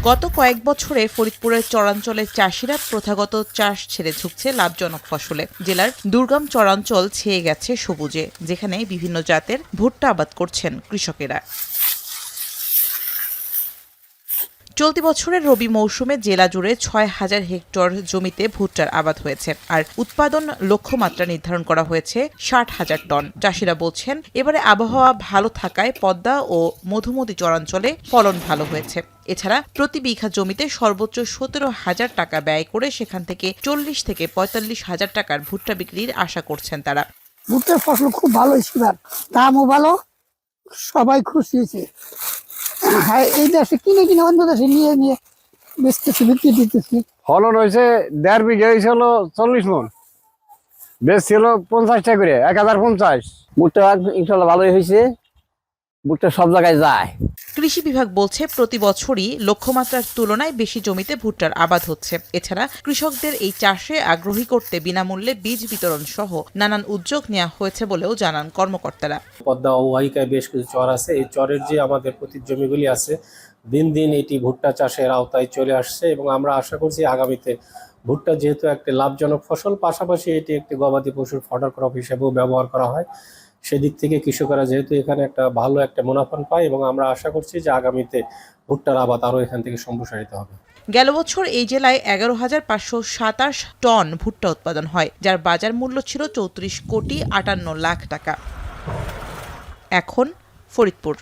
গত কয়েক বছরে ফরিদপুরের চরাঞ্চলের চাষিরা প্রথাগত চাষ ছেড়ে ঝুঁকছে লাভজনক ফসলে। জেলার দুর্গম চরাঞ্চল ছেয়ে গেছে সবুজে, যেখানে বিভিন্ন জাতের ভুট্টা আবাদ করছেন কৃষকেরা। চলতি বছরের রবি মৌসুমে জেলা জুড়ে ৬,০০০ হেক্টর জমিতে ভুট্টার আবাদ হয়েছে, আর উৎপাদন লক্ষ্যমাত্রা নির্ধারণ করা হয়েছে ৬০,০০০ টন। চাষিরা বলছেন, এবারে আবহাওয়া ভালো থাকায় পদ্মা ও মধুমতি চরাঞ্চলে ফলন ভালো হয়েছে। এছাড়া প্রতি বিঘা জমিতে সর্বোচ্চ ১৭,০০০ টাকা ব্যয় করে সেখান থেকে ৪০ থেকে ৪৫,০০০ টাকার ভুট্টা বিক্রির আশা করছেন তারা। ভুট্টার ফসল খুব ভালো হয়েছে, দামও ভালো, সবাই খুশি হয়েছে। হ্যাঁ, এই দেশে কিনে অন্য দেশে নিয়ে বেচতেছি, বিক্রি দিতেছি। ফলন হয়েছে ১.৫ বিঘা হয়েছে হলো ৪০ মন, বেশ ছিল ৫০ টাকা করে, ১,০৫০। ভুট্টা ইনশাল্লাহ ভালোই হয়েছে, ভুট্টা সব জায়গায় যায়। কৃষি বিভাগ বলছে, প্রতি বছরই লক্ষ্যমাত্রার তুলনায় বেশি জমিতে ভুট্টার আবাদ হচ্ছে। এছাড়া কৃষকদের এই চাষে আগ্রহী করতে বিনামূল্যে বীজ বিতরণ সহ নানান উদ্যোগ নেওয়া হয়েছে বলেও জানান কর্মকর্তারা। পদ্মা অববাহিকায় বেশ কিছু চর আছে, এই চরের যে আমাদের প্রতি জমিগুলি আছে, দিন দিন এটি ভুট্টা চাষের আওতায় চলে আসছে এবং আমরা আশা করছি আগামীতে ভুট্টা যেহেতু একটি লাভজনক ফসল, পাশাপাশি এটি একটি গবাদি পশুর ফডার ক্রপ হিসেবেও ব্যবহার করা হয়। সেদিক থেকে কৃষকেরা যেহেতু এখানে ভালো একটা মুনাফা পায় এবং আমরা আশা করছি যে আগামীতে ভুট্টার আবাদ আরও এখান থেকে সম্প্রসারিত হবে। গেল বছর এই জেলায় ১১,৫২৭ টন ভুট্টা উৎপাদন হয়, যার বাজার মূল্য ছিল ৩৪,৫৮,০০,০০০ টাকা। এখন ফরিদপুর।